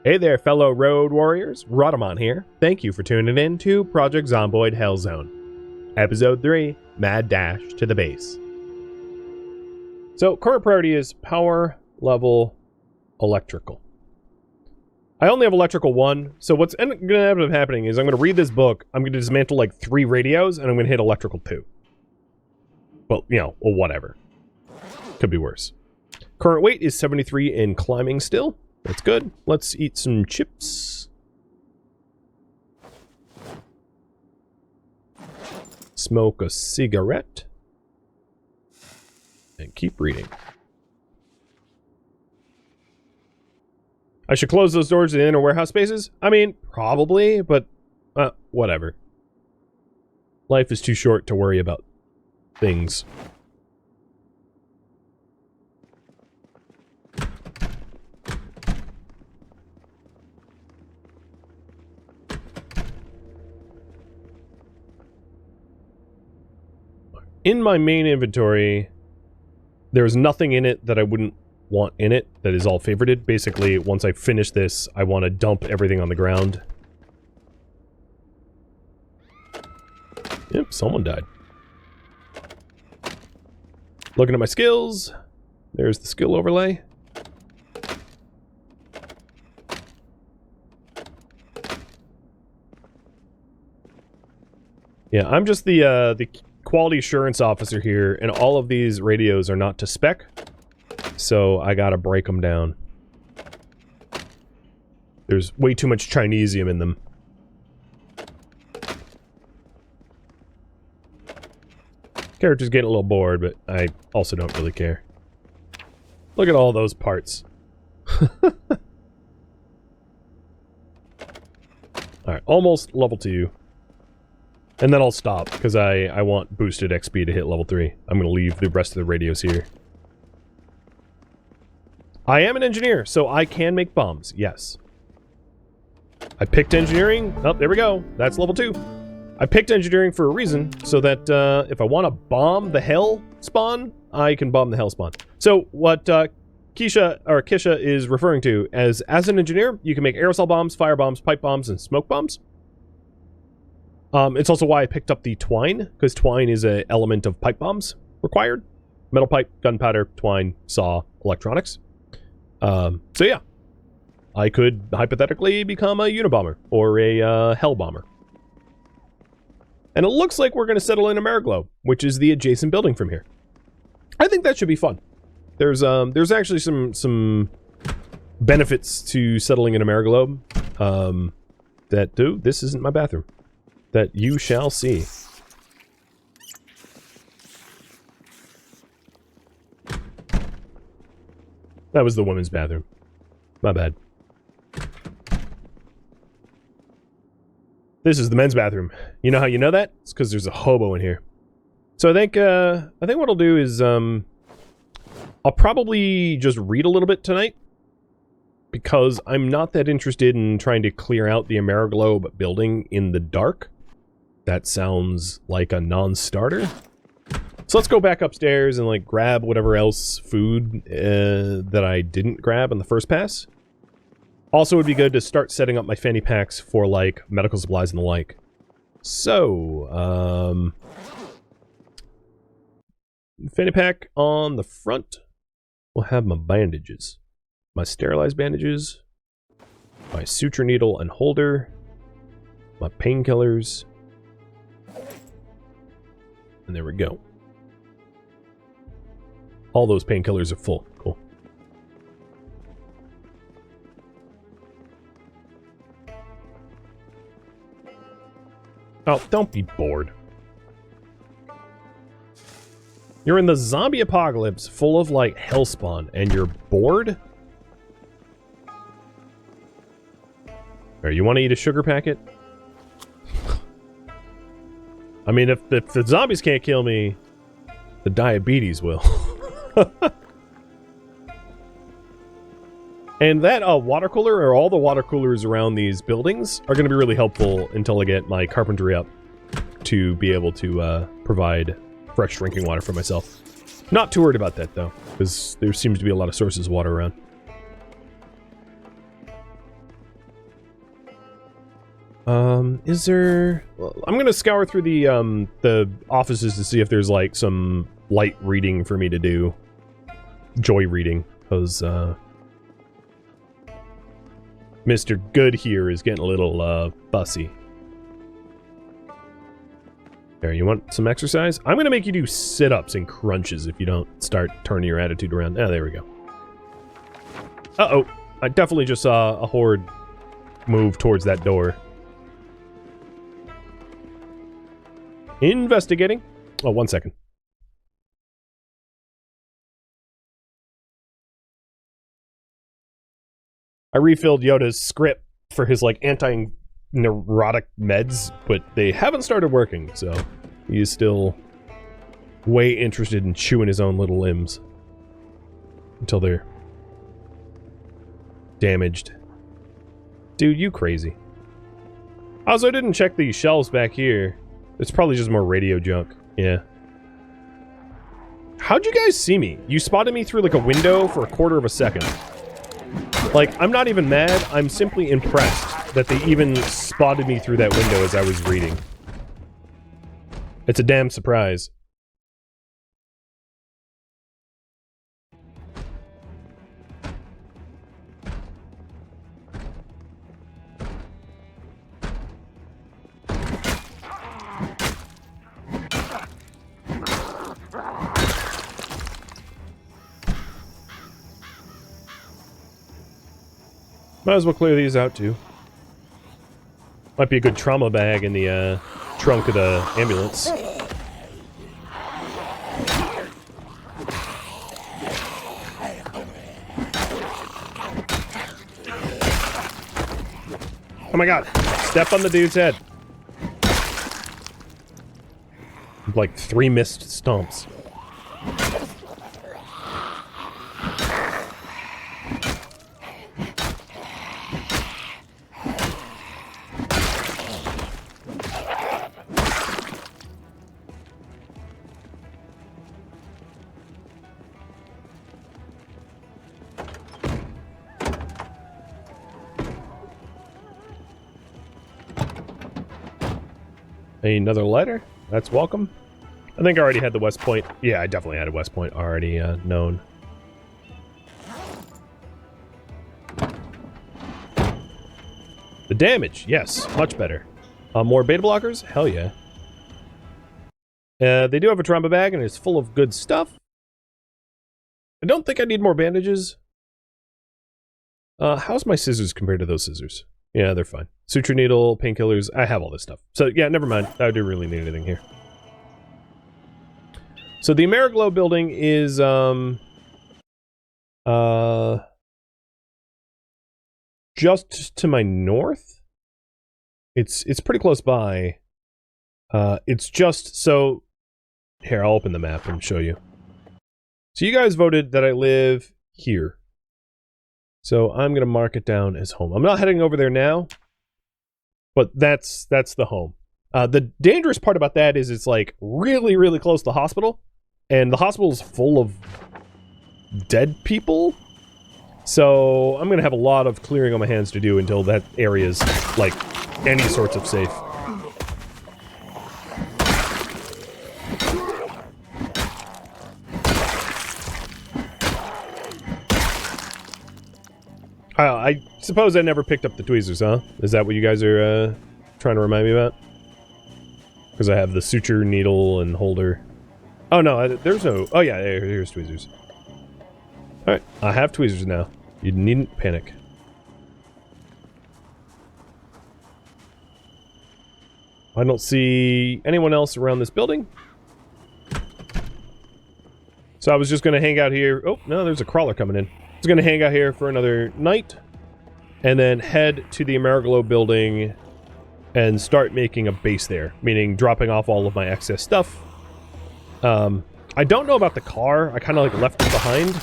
Hey there, fellow road warriors. Rhadamant here. Thank you for tuning in to Project Zomboid Hellzone. Episode 3, Mad Dash to the Base. So, current priority is power level electrical. I only have electrical 1, so what's going to end up happening is I'm going to read this book, I'm going to dismantle like 3 radios, and I'm going to hit electrical 2. Well, you know, well, whatever. Could be worse. Current weight is 73 in climbing still. That's good. Let's eat some chips. Smoke a cigarette. And keep reading. I should close those doors to the inner warehouse spaces? I mean, probably, but whatever. Life is too short to worry about things. In my main inventory, there's nothing in it that I wouldn't want in it that is all favorited. Basically, once I finish this, I want to dump everything on the ground. Yep, someone died. Looking at my skills. There's the skill overlay. Yeah, I'm just the quality assurance officer here, and all of these radios are not to spec, so I gotta break them down. There's way too much Chinesium in them. Character's getting a little bored, but I also don't really care. Look at all those parts. Alright, almost level 2. And then I'll stop, because I want boosted XP to hit level 3. I'm going to leave the rest of the radios here. I am an engineer, so I can make bombs, yes. I picked engineering. Oh, there we go. That's level 2. I picked engineering for a reason, so that if I want to bomb the hell spawn, I can bomb the hell spawn. So what Kisha is referring to as an engineer, you can make aerosol bombs, fire bombs, pipe bombs, and smoke bombs. It's also why I picked up the twine, because twine is an element of pipe bombs required. Metal pipe, gunpowder, twine, saw, electronics. So yeah. I could hypothetically become a Unabomber, or a Hell Bomber. And it looks like we're going to settle in Ameriglobe, which is the adjacent building from here. I think that should be fun. There's actually some benefits to settling in Ameriglobe. This isn't my bathroom. That you shall see. That was the women's bathroom. My bad. This is the men's bathroom. You know how you know that? It's because there's a hobo in here. So I think what I'll do is I'll probably just read a little bit tonight, because I'm not that interested in trying to clear out the Ameriglobe building in the dark. That sounds like a non-starter. So let's go back upstairs and like grab whatever else food that I didn't grab on the first pass. Also, it would be good to start setting up my fanny packs for like medical supplies and the like. So, fanny pack on the front will have my bandages, my sterilized bandages, my suture needle and holder, my painkillers. And there we go. All those painkillers are full. Cool. Oh, don't be bored. You're in the zombie apocalypse full of, like, hellspawn, and you're bored? Alright, you want to eat a sugar packet? I mean, if the zombies can't kill me, the diabetes will. And that water cooler, or all the water coolers around these buildings, are going to be really helpful until I get my carpentry up to be able to provide fresh drinking water for myself. Not too worried about that, though, because there seems to be a lot of sources of water around. Is there... Well, I'm gonna scour through the offices to see if there's, like, some light reading for me to do. Joy reading, because, Mr. Good here is getting a little, fussy. There, you want some exercise? I'm gonna make you do sit-ups and crunches if you don't start turning your attitude around. Ah, there we go. Uh-oh. I definitely just saw a horde move towards that door. Investigating. Oh, 1 second. I refilled Yoda's script for his, like, anti-neurotic meds, but they haven't started working, so he's still way interested in chewing his own little limbs until they're damaged. Dude, you crazy. Also, I didn't check these shelves back here. It's probably just more radio junk. Yeah. How'd you guys see me? You spotted me through, like, a window for a quarter of a second. Like, I'm not even mad. I'm simply impressed that they even spotted me through that window as I was reading. It's a damn surprise. Might as well clear these out, too. Might be a good trauma bag in the, trunk of the ambulance. Oh my god! Step on the dude's head! Like 3 missed stomps. Another letter? That's welcome. I think I already had the West Point. Yeah, I definitely had a West Point already known. The damage, yes, much better. More beta blockers? Hell yeah. They do have a trauma bag and it's full of good stuff. I don't think I need more bandages. How's my scissors compared to those scissors? Yeah, they're fine. Suture needle, painkillers, I have all this stuff. So, yeah, never mind. I do really need anything here. So, the Ameriglobe building is, just to my north. It's pretty close by. It's just, so... Here, I'll open the map and show you. So, you guys voted that I live here. So I'm going to mark it down as home. I'm not heading over there now, but that's the home. The dangerous part about that is it's like really, really close to the hospital, and the hospital's full of dead people. So I'm going to have a lot of clearing on my hands to do until that area's like any sorts of safe. I suppose I never picked up the tweezers, huh? Is that what you guys are trying to remind me about? Because I have the suture needle and holder. Oh no, there's no... Oh yeah, here's tweezers. Alright, I have tweezers now. You needn't panic. I don't see anyone else around this building. So I was just going to hang out here. Oh, no, there's a crawler coming in. I was going to hang out here for another night, and then head to the Ameriglobe building and start making a base there, meaning dropping off all of my excess stuff. I don't know about the car. I kind of like left it behind.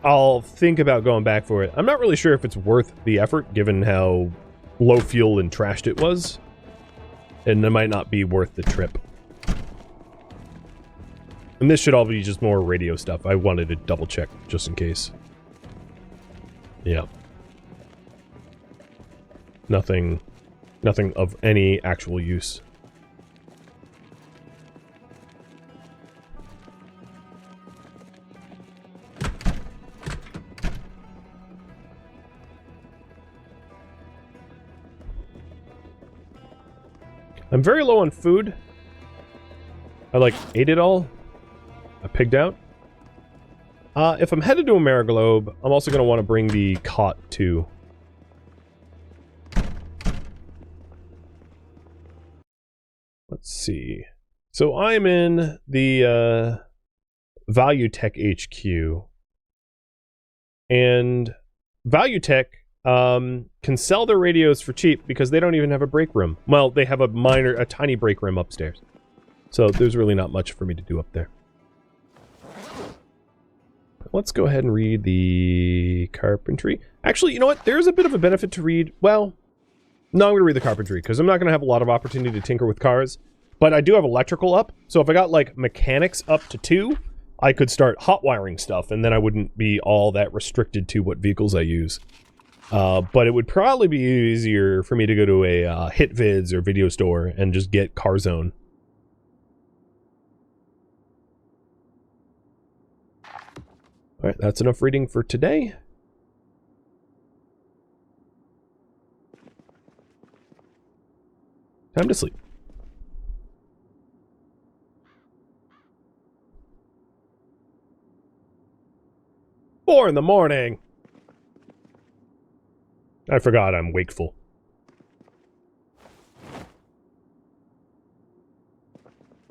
I'll think about going back for it. I'm not really sure if it's worth the effort, given how low fuel and trashed it was. And it might not be worth the trip. And this should all be just more radio stuff. I wanted to double check just in case. Yeah. Nothing Nothing of any actual use. I'm very low on food. I, like, ate it all. I pigged out. If I'm headed to Ameriglobe, I'm also going to want to bring the cot, too. Let's see. So I'm in the Value Tech HQ. And Value Tech can sell their radios for cheap because they don't even have a break room. Well, they have a tiny break room upstairs. So there's really not much for me to do up there. Let's go ahead and read the carpentry. Actually, you know what? There's a bit of a benefit to read. Well, no, I'm going to read the carpentry because I'm not going to have a lot of opportunity to tinker with cars. But I do have electrical up. So if I got, like, mechanics up to 2, I could start hot wiring stuff. And then I wouldn't be all that restricted to what vehicles I use. But it would probably be easier for me to go to a HitVids or video store and just get Carzone. Alright, that's enough reading for today. Time to sleep. Four in the morning! I forgot I'm wakeful.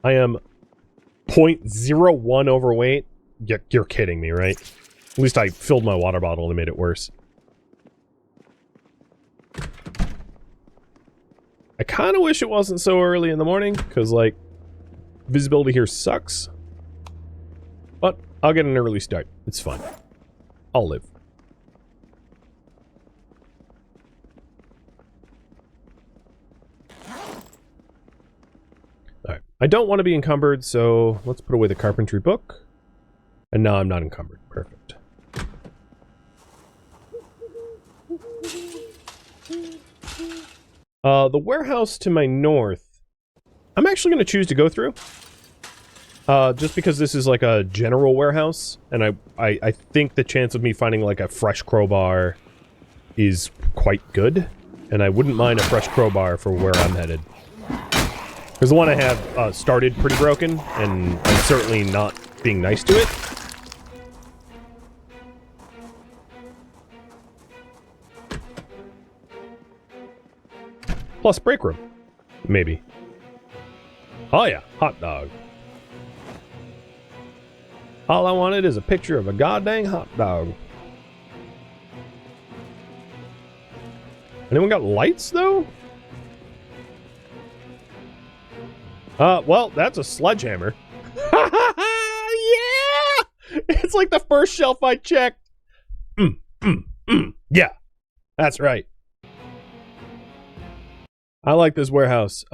I am 0.01 overweight. You're kidding me, right? At least I filled my water bottle and made it worse. I kind of wish it wasn't so early in the morning, because, like, visibility here sucks. But I'll get an early start. It's fine. I'll live. Alright. I don't want to be encumbered, so let's put away the carpentry book. And now I'm not encumbered. Perfect. The warehouse to my north, I'm actually going to choose to go through. Just because this is like a general warehouse, and I think the chance of me finding like a fresh crowbar is quite good. And I wouldn't mind a fresh crowbar for where I'm headed. Because the one I have started pretty broken, and I'm certainly not being nice to it. Plus break room. Maybe. Oh yeah, hot dog. All I wanted is a picture of a goddamn hot dog. Anyone got lights, though? Well, that's a sledgehammer. Yeah! It's like the first shelf I checked. Yeah, that's right. I like this warehouse.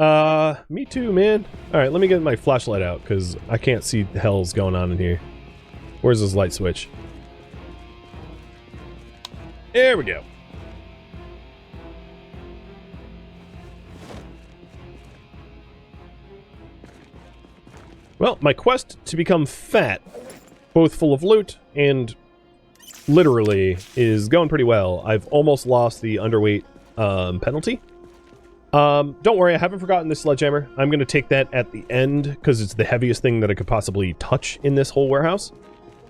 Me too, man. Alright, let me get my flashlight out, because I can't see the hell's going on in here. Where's this light switch? There we go. Well, my quest to become fat, both full of loot and literally, is going pretty well. I've almost lost the underweight penalty. Don't worry, I haven't forgotten this sledgehammer. I'm going to take that at the end, because it's the heaviest thing that I could possibly touch in this whole warehouse.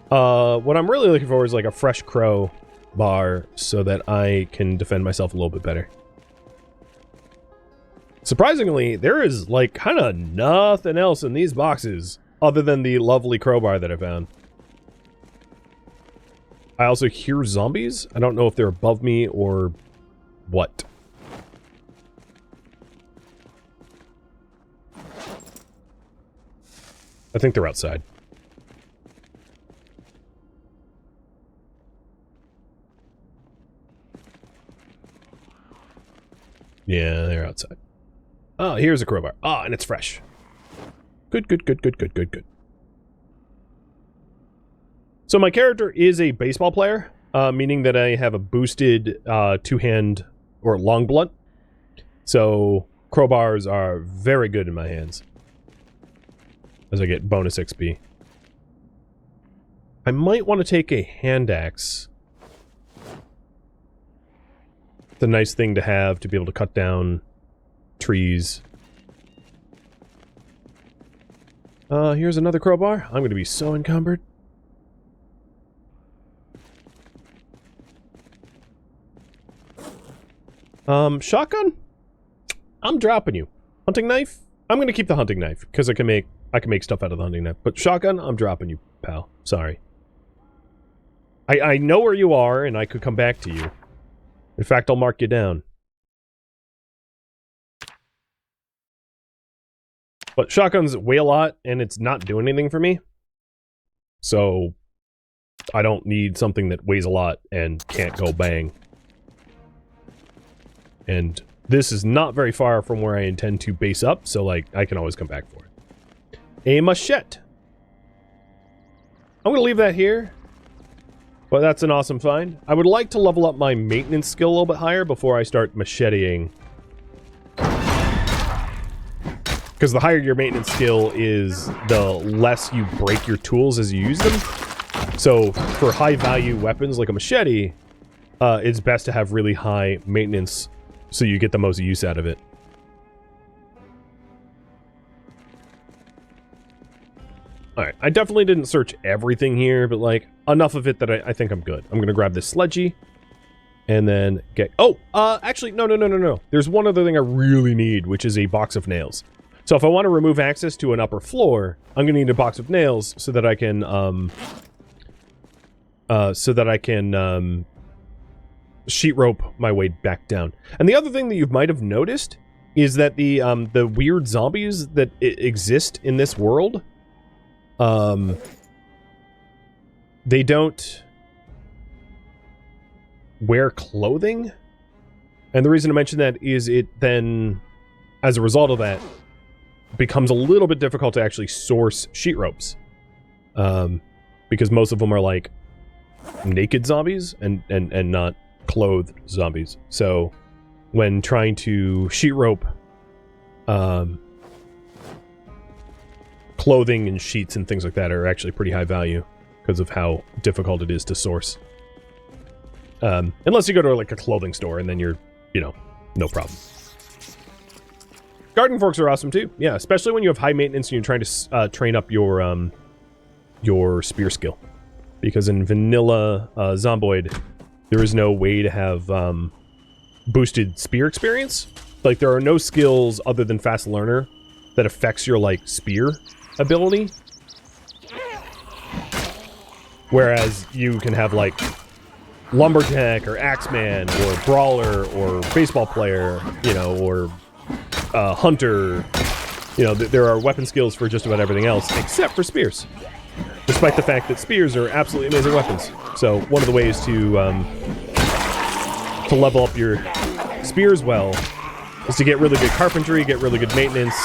What I'm really looking for is like a fresh crow bar, so that I can defend myself a little bit better. Surprisingly, there is like kind of nothing else in these boxes, other than the lovely crowbar that I found. I also hear zombies. I don't know if they're above me or what. I think they're outside. Yeah, they're outside. Oh, here's a crowbar. Ah, and it's fresh. Good, good, good, good, good, good, good. So my character is a baseball player, meaning that I have a boosted two-hand or long blunt. So crowbars are very good in my hands. As I get bonus XP. I might want to take a hand axe. It's a nice thing to have to be able to cut down trees. Here's another crowbar. I'm going to be so encumbered. Shotgun? I'm dropping you. Hunting knife? I'm going to keep the hunting knife because I can make stuff out of the hunting knife. But shotgun, I'm dropping you, pal. Sorry. I know where you are, and I could come back to you. In fact, I'll mark you down. But shotguns weigh a lot, and it's not doing anything for me. So, I don't need something that weighs a lot and can't go bang. And this is not very far from where I intend to base up, so, like, I can always come back for it. A machete. I'm going to leave that here. But that's an awesome find. I would like to level up my maintenance skill a little bit higher before I start macheteing. Because the higher your maintenance skill is, the less you break your tools as you use them. So, for high-value weapons like a machete, it's best to have really high maintenance so you get the most use out of it. Alright, I definitely didn't search everything here, but, like, enough of it that I think I'm good. I'm gonna grab this sledgy, and then get... Oh! Actually, no. There's one other thing I really need, which is a box of nails. So if I want to remove access to an upper floor, I'm gonna need a box of nails so that I can, sheet rope my way back down. And the other thing that you might have noticed is that the weird zombies that exist in this world... they don't wear clothing. And the reason to mention that is it then, as a result of that, becomes a little bit difficult to actually source sheet ropes. Because most of them are like naked zombies and not clothed zombies. So when trying to sheet rope, clothing and sheets and things like that are actually pretty high value because of how difficult it is to source. Unless you go to like a clothing store and then you're, you know, no problem. Garden forks are awesome too. Yeah, especially when you have high maintenance and you're trying to train up your spear skill. Because in vanilla Zomboid, there is no way to have boosted spear experience. Like, there are no skills other than fast learner that affects your, like, spear ability. Whereas you can have, like, lumberjack or axeman or brawler or baseball player, you know, or hunter. You know, there are weapon skills for just about everything else except for spears. Despite the fact that spears are absolutely amazing weapons. So one of the ways to level up your spears well is to get really good carpentry, get really good maintenance,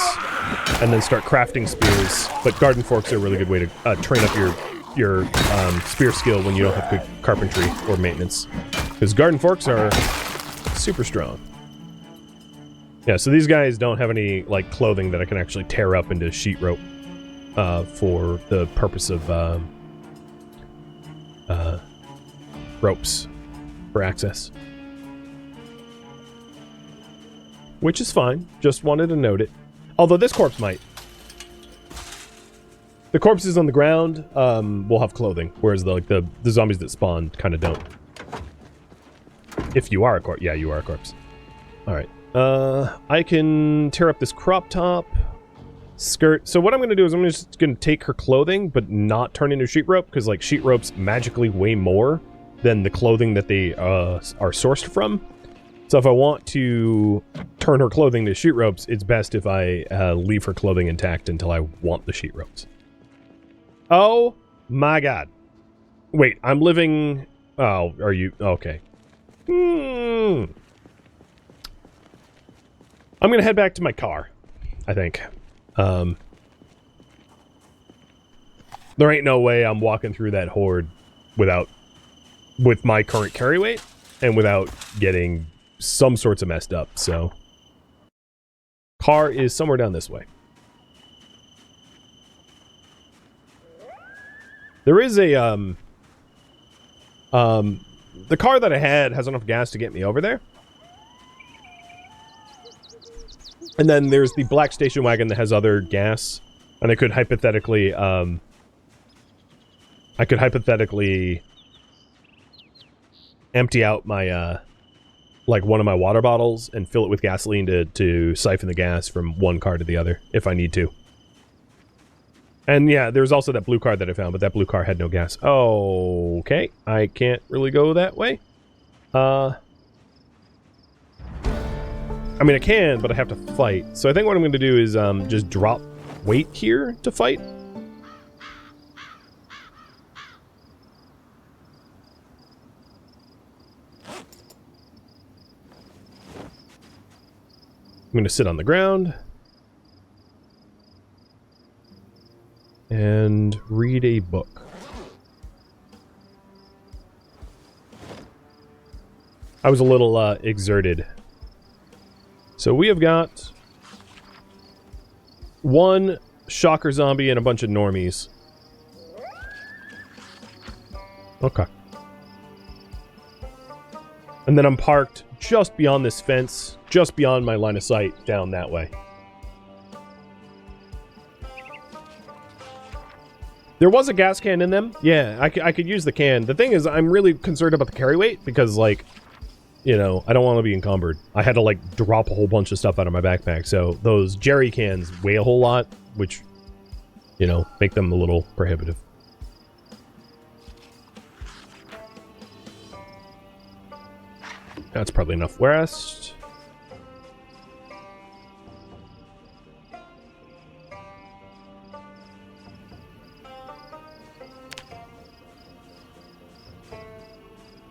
and then start crafting spears. But garden forks are a really good way to train up your spear skill when you don't have good carpentry or maintenance. Because garden forks are super strong. Yeah, so these guys don't have any, like, clothing that I can actually tear up into sheet rope for the purpose of ropes for access. Which is fine, just wanted to note it. Although this corpse might. The corpses on the ground will have clothing, whereas the zombies that spawn kind of don't. If you are a corpse. Yeah, you are a corpse. Alright. I can tear up this crop top. Skirt. So what I'm going to do is I'm just going to take her clothing, but not turn into sheet rope, because, like, sheet ropes magically weigh more than the clothing that they are sourced from. So if I want to turn her clothing to sheet ropes, it's best if I leave her clothing intact until I want the sheet ropes. Oh my god. Wait, I'm living... Oh, are you... Okay. I'm gonna head back to my car, I think. There ain't no way I'm walking through that horde with my current carry weight and without getting some sorts of messed up, so Car is somewhere down this way. There is a, the car that I had has enough gas to get me over there. And then there's the black station wagon that has other gas. And I could hypothetically, empty out my, like one of my water bottles and fill it with gasoline to siphon the gas from one car to the other, if I need to. And yeah, there's also that blue car that I found, but that blue car had no gas. Oh, okay. I can't really go that way. I mean, I can, but I have to fight. So I think what I'm going to do is just drop weight here to fight. I'm going to sit on the ground and read a book. I was a little exerted. So we have got one shocker zombie and a bunch of normies. Okay. And then I'm parked just beyond this fence, just beyond my line of sight, down that way. There was a gas can in them. Yeah, I could use the can. The thing is, I'm really concerned about the carry weight because, like, you know, I don't want to be encumbered. I had to, like, drop a whole bunch of stuff out of my backpack. So those jerry cans weigh a whole lot, which, you know, make them a little prohibitive. That's probably enough rest.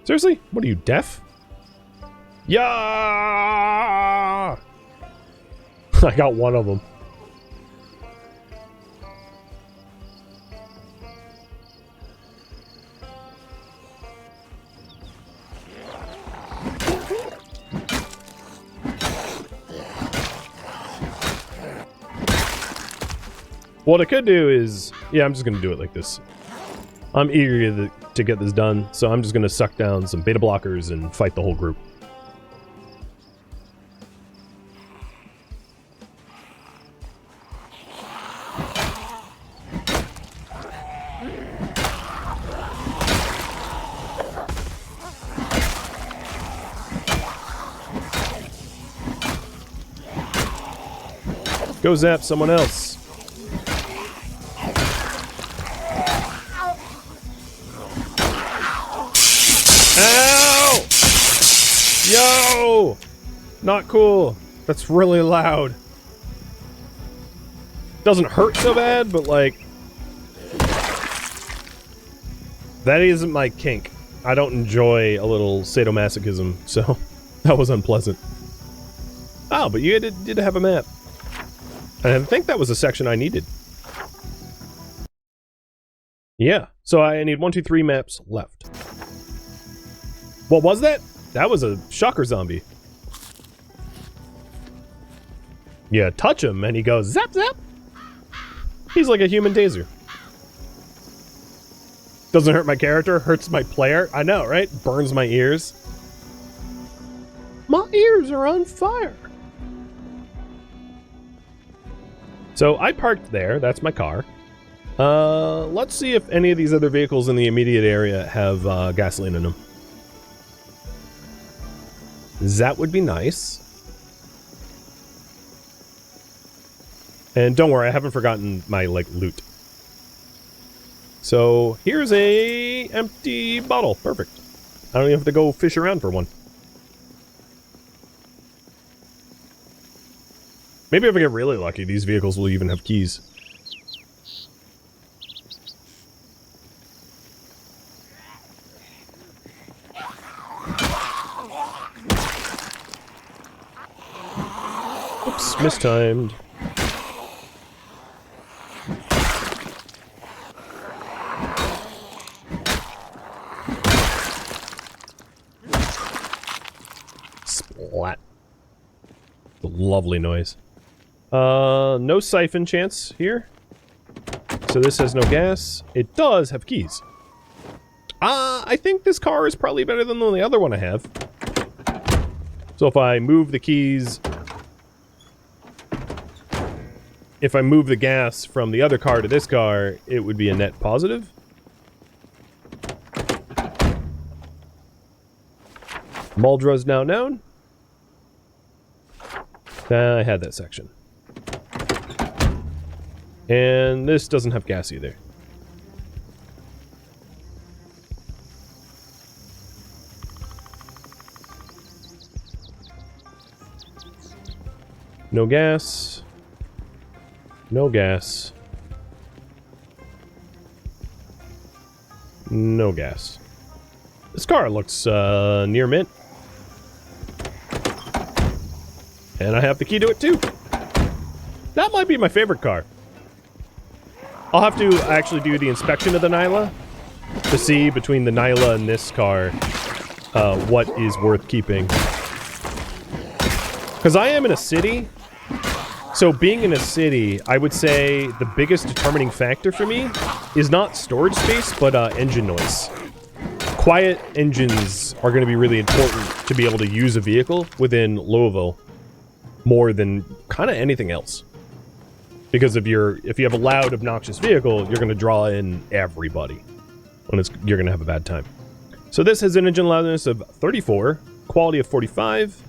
Seriously? What are you, deaf? Yeah! I got one of them. What I could do is... yeah, I'm just going to do it like this. I'm eager to get this done, so I'm just going to suck down some beta blockers and fight the whole group. Go zap someone else. Ow! Yo! Not cool. That's really loud. Doesn't hurt so bad, but like... that isn't my kink. I don't enjoy a little sadomasochism, so that was unpleasant. Oh, but you did have a map. And I think that was a section I needed. Yeah, so I need 1, 2, 3 maps left. What was that? That was a shocker zombie. Yeah, touch him and he goes zap zap. He's like a human taser. Doesn't hurt my character, hurts my player. I know, right? Burns my ears. My ears are on fire. So I parked there, that's my car. Let's see if any of these other vehicles in the immediate area have gasoline in them. That would be nice. And don't worry, I haven't forgotten my, like, loot. So here's a empty bottle, perfect. I don't even have to go fish around for one. Maybe if I get really lucky, these vehicles will even have keys. Oops, mistimed. Splat. The lovely noise. No siphon chance here. So this has no gas. It does have keys. I think this car is probably better than the other one I have. So if I move the keys... If I move the gas from the other car to this car, it would be a net positive. Muldra is now known. I had that section. And this doesn't have gas either. No gas. No gas. No gas. This car looks near mint. And I have the key to it too. That might be my favorite car. I'll have to actually do the inspection of the Nyla to see between the Nyla and this car what is worth keeping. Because I am in a city, so being in a city, I would say the biggest determining factor for me is not storage space, but engine noise. Quiet engines are going to be really important to be able to use a vehicle within Louisville more than kind of anything else. Because if you have a loud, obnoxious vehicle, you're going to draw in everybody. When you're going to have a bad time. So this has an engine loudness of 34, quality of 45,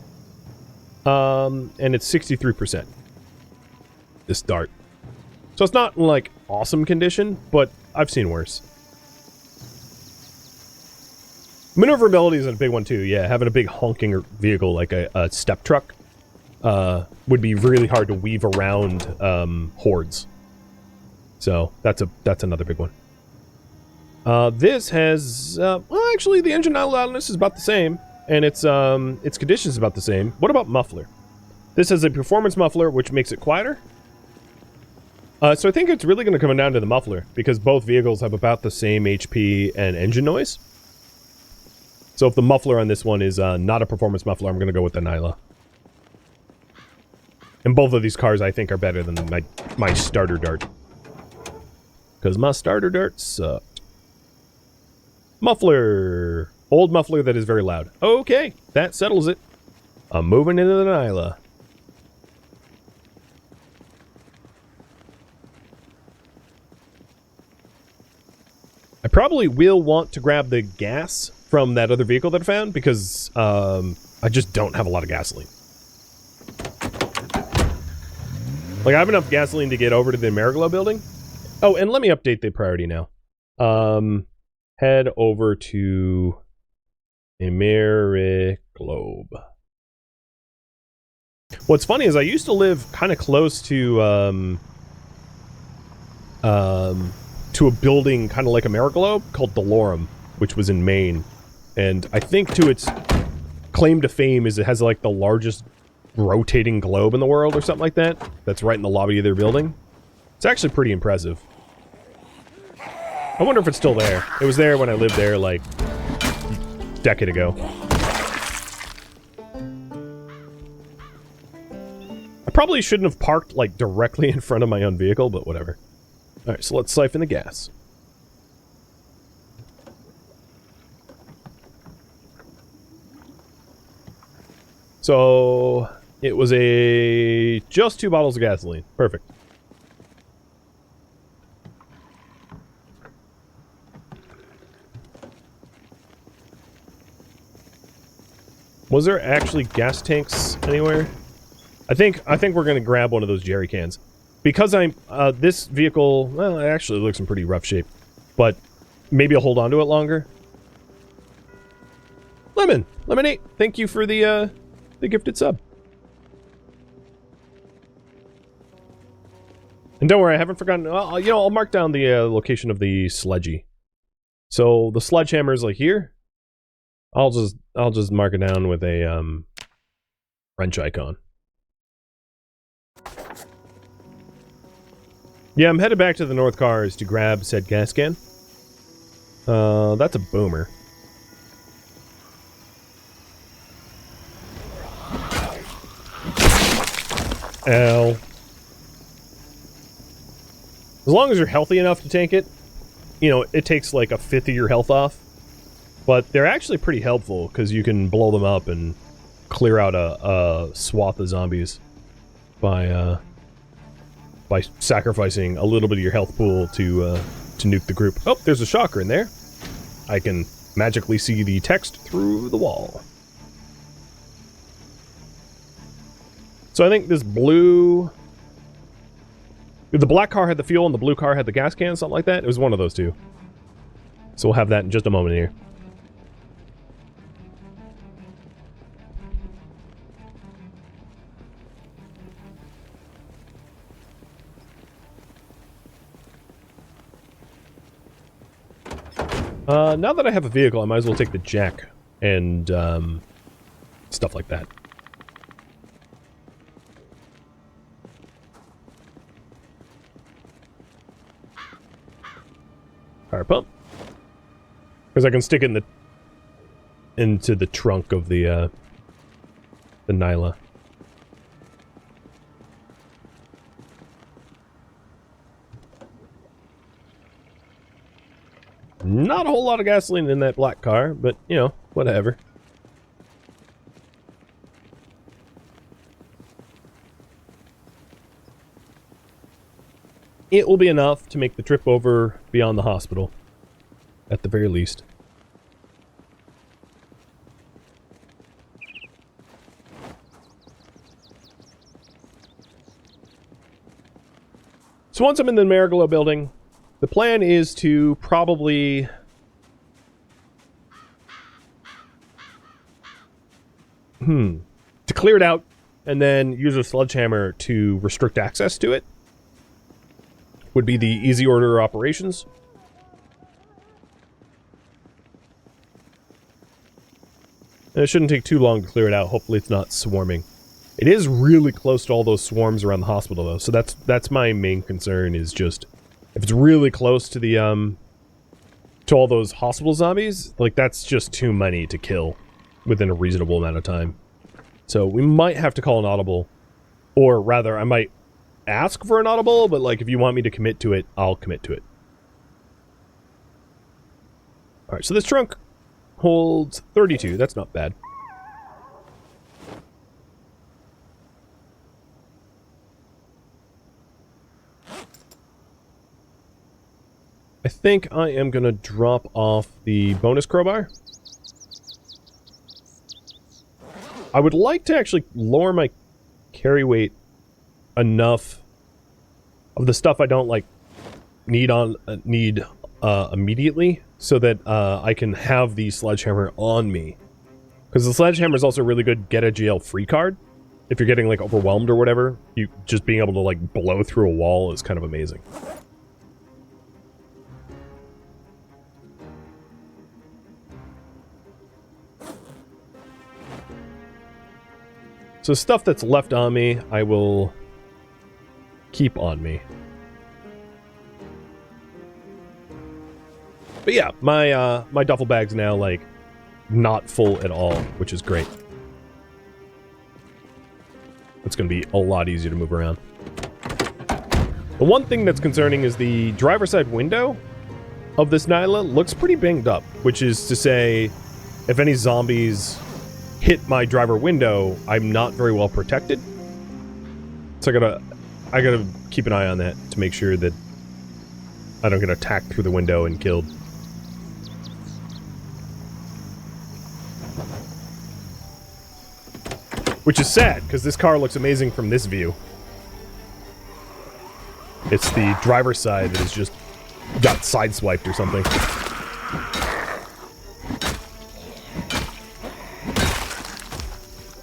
and it's 63%. This Dart. So it's not in, like, awesome condition, but I've seen worse. Maneuverability is a big one too, yeah. Having a big honking vehicle like a step truck would be really hard to weave around hordes. So that's another big one. This has well, actually the engine loudness is about the same, and its condition is about the same. What about muffler? This has a performance muffler, which makes it quieter. So I think it's really going to come down to the muffler, because both vehicles have about the same HP and engine noise. So if the muffler on this one is not a performance muffler, I'm going to go with the Nyla. And both of these cars, I think, are better than my starter Dart. Because my starter Dart sucked. Muffler. Old muffler that is very loud. Okay, that settles it. I'm moving into the Nyla. I probably will want to grab the gas from that other vehicle that I found, because I just don't have a lot of gasoline. Like, I have enough gasoline to get over to the Ameriglobe building. Oh, and let me update the priority now. Head over to Ameriglobe. What's funny is I used to live kind of close to a building kind of like Ameriglobe called Delorum, which was in Maine. And I think to its claim to fame is it has like the largest rotating globe in the world or something like that. That's right in the lobby of their building. It's actually pretty impressive. I wonder if it's still there. It was there when I lived there like a decade ago. I probably shouldn't have parked like directly in front of my own vehicle, but whatever. Alright, so let's siphon the gas. So it was just 2 bottles of gasoline. Perfect. Was there actually gas tanks anywhere? I think we're gonna grab one of those jerry cans. Because I'm, this vehicle, well, it actually looks in pretty rough shape. But maybe I'll hold on to it longer. Lemonade, thank you for the gifted sub. And don't worry, I haven't forgotten, well, you know, I'll mark down the location of the sledgy. So the sledgehammer is like here. I'll just mark it down with a wrench icon. Yeah, I'm headed back to the North Cars to grab said gas can. That's a boomer. Ow. As long as you're healthy enough to tank it, you know, it takes like a fifth of your health off. But they're actually pretty helpful because you can blow them up and clear out a swath of zombies by sacrificing a little bit of your health pool to nuke the group. Oh, there's a shocker in there. I can magically see the text through the wall. So I think this blue... The black car had the fuel and the blue car had the gas can, something like that. It was one of those two. So we'll have that in just a moment here. Now that I have a vehicle, I might as well take the jack and stuff like that. Fire pump, because I can stick it into the trunk of the Nyla. Not a whole lot of gasoline in that black car, but, you know, whatever. It will be enough to make the trip over beyond the hospital, at the very least. So once I'm in the Ameriglobe building, the plan is to probably... to clear it out and then use a sledgehammer to restrict access to it. Would be the easy order of operations. And it shouldn't take too long to clear it out. Hopefully it's not swarming. It is really close to all those swarms around the hospital, though. So that's my main concern, is just... if it's really close to the, to all those hospital zombies, like, that's just too many to kill within a reasonable amount of time. So we might have to call an audible. Or rather, I might ask for an audible, but, like, if you want me to commit to it, I'll commit to it. Alright, so this trunk holds 32. That's not bad. I think I am going to drop off the bonus crowbar. I would like to actually lower my carry weight enough of the stuff I don't, like, need immediately, so that I can have the sledgehammer on me. Because the sledgehammer is also a really good get-a-jail-free card. If you're getting, like, overwhelmed or whatever, you just being able to, like, blow through a wall is kind of amazing. So stuff that's left on me, I will keep on me. But yeah, my duffel bag's now, like, not full at all, which is great. It's going to be a lot easier to move around. The one thing that's concerning is the driver's side window of this Nyla looks pretty banged up, which is to say, if any zombies hit my driver window, I'm not very well protected. So I gotta keep an eye on that to make sure that I don't get attacked through the window and killed. Which is sad, because this car looks amazing from this view. It's the driver's side that has just got sideswiped or something.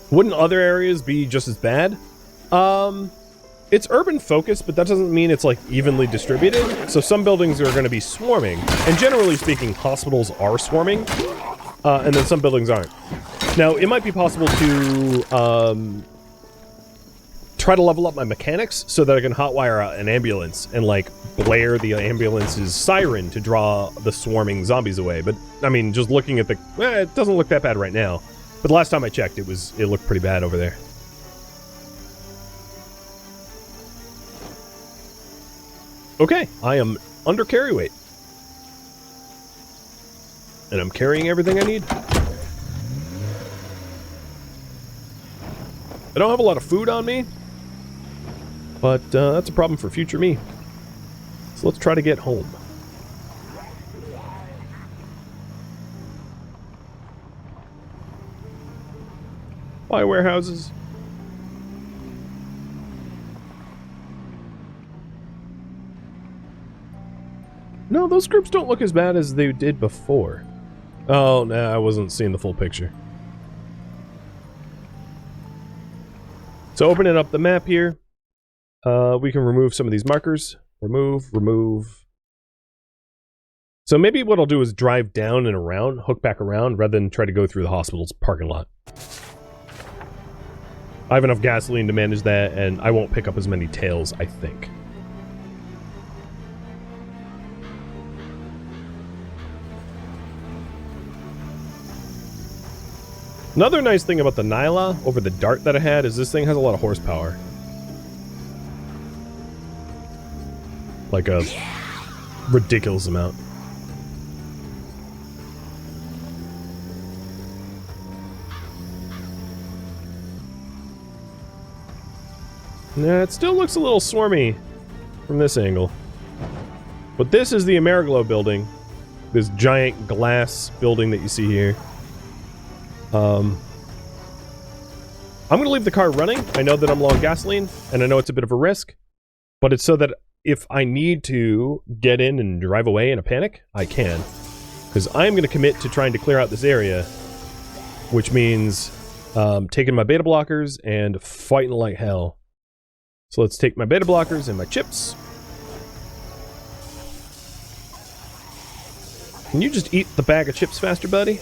Wouldn't other areas be just as bad? It's urban focused, but that doesn't mean it's, like, evenly distributed. So some buildings are going to be swarming. And generally speaking, hospitals are swarming. And then some buildings aren't. Now, it might be possible to try to level up my mechanics so that I can hotwire an ambulance and, like, blare the ambulance's siren to draw the swarming zombies away. But, I mean, just looking at the... it doesn't look that bad right now. But the last time I checked, it looked pretty bad over there. Okay, I am under carry weight. And I'm carrying everything I need. I don't have a lot of food on me, but that's a problem for future me. So let's try to get home. Buy warehouses. No, those groups don't look as bad as they did before. Oh, no, I wasn't seeing the full picture. So opening up the map here, we can remove some of these markers. Remove. So maybe what I'll do is drive down and around, hook back around, rather than try to go through the hospital's parking lot. I have enough gasoline to manage that, and I won't pick up as many tails, I think. Another nice thing about the Nyla over the Dart that I had is this thing has a lot of horsepower. Like a ridiculous amount. Nah, it still looks a little swarmy from this angle. But this is the Ameriglobe building. This giant glass building that you see here. I'm going to leave the car running. I know that I'm low on gasoline, and I know it's a bit of a risk. But it's so that if I need to get in and drive away in a panic, I can. Because I'm going to commit to trying to clear out this area. Which means taking my beta blockers and fighting like hell. So let's take my beta blockers and my chips. Can you just eat the bag of chips faster, buddy?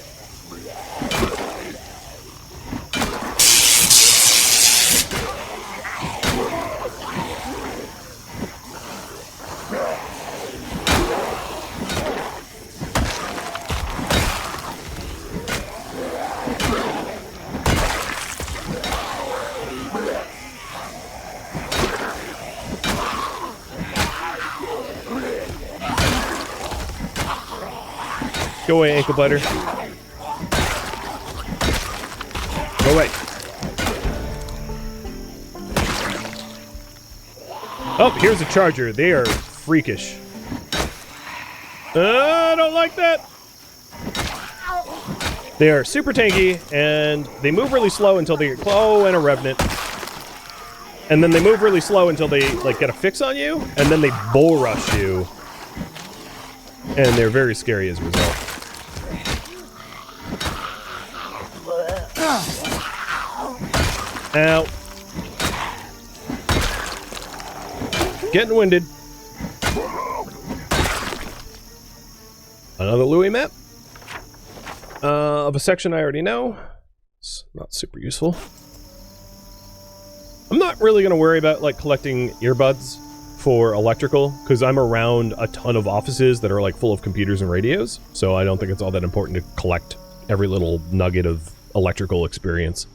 Go away, ankle biter. Go away. Oh, here's a charger. They are freakish. I don't like that. They are super tanky, and they move really slow until they get... Oh, and a Revenant. And then they move really slow until they, like, get a fix on you, and then they bull rush you. And they're very scary as a result. Ow. Getting winded. Another Louis map. Of a section I already know. It's not super useful. I'm not really going to worry about, like, collecting earbuds for electrical, because I'm around a ton of offices that are, like, full of computers and radios, so I don't think it's all that important to collect every little nugget of electrical experience.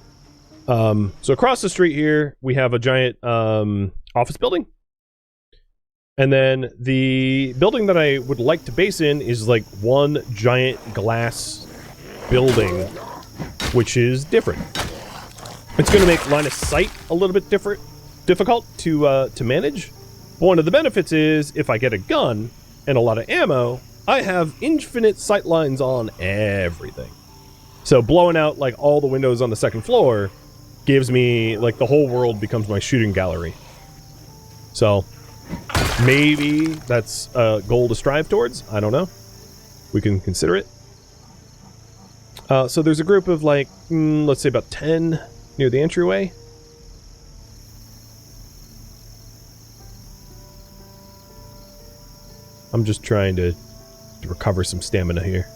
So across the street here, we have a giant office building. And then the building that I would like to base in is like one giant glass building, which is different. It's going to make line of sight a little bit difficult to manage. But one of the benefits is if I get a gun and a lot of ammo, I have infinite sight lines on everything. So blowing out like all the windows on the second floor gives me, like, the whole world becomes my shooting gallery. So maybe that's a goal to strive towards. I don't know. We can consider it. So there's a group of, like, let's say about 10 near the entryway. I'm just trying to recover some stamina here.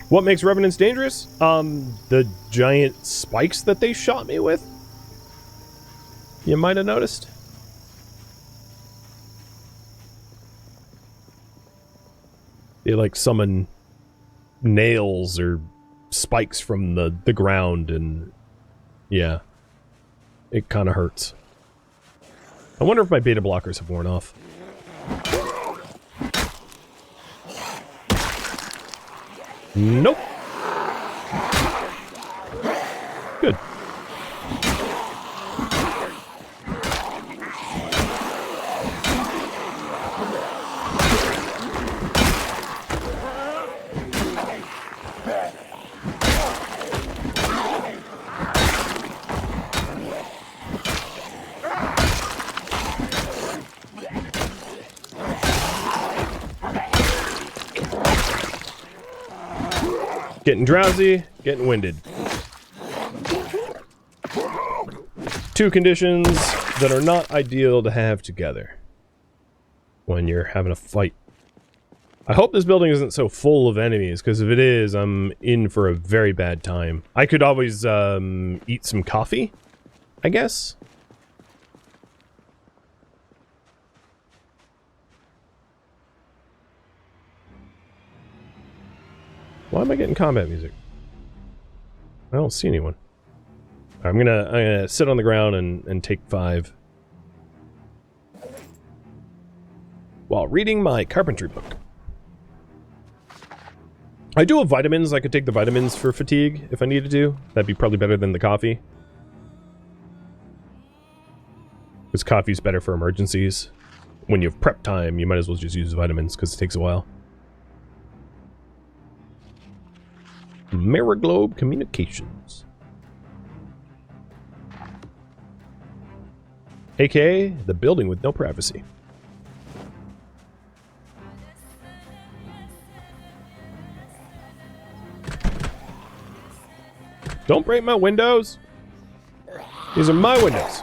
What makes Revenants dangerous? The giant spikes that they shot me with. You might have noticed. They, like, summon nails or spikes from the ground, and yeah, it kind of hurts. I wonder if my beta blockers have worn off. Nope. Good. Getting drowsy, getting winded. Two conditions that are not ideal to have together when you're having a fight. I hope this building isn't so full of enemies, because if it is, I'm in for a very bad time. I could always eat some coffee, I guess. Why am I getting combat music? I don't see anyone. I'm gonna sit on the ground and take 5. While reading my carpentry book. I do have vitamins. I could take the vitamins for fatigue if I needed to. That'd be probably better than the coffee. Because coffee's better for emergencies. When you have prep time, you might as well just use vitamins because it takes a while. Ameriglobe Communications. AKA the building with no privacy. Don't break my windows. These are my windows.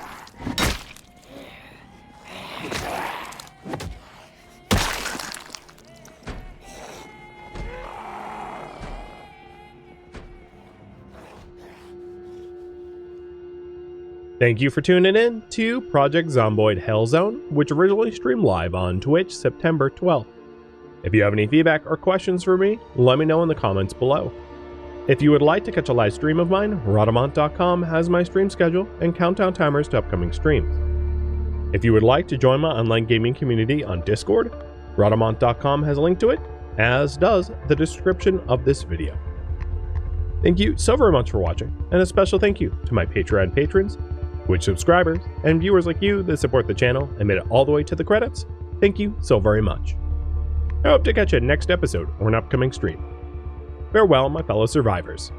Thank you for tuning in to Project Zomboid Hellzone, which originally streamed live on Twitch September 12th. If you have any feedback or questions for me, let me know in the comments below. If you would like to catch a live stream of mine, Rhadamant.com has my stream schedule and countdown timers to upcoming streams. If you would like to join my online gaming community on Discord, Rhadamant.com has a link to it, as does the description of this video. Thank you so very much for watching, and a special thank you to my Patreon patrons, Twitch subscribers, and viewers like you that support the channel and made it all the way to the credits. Thank you so very much. I hope to catch you next episode or an upcoming stream. Farewell, my fellow survivors.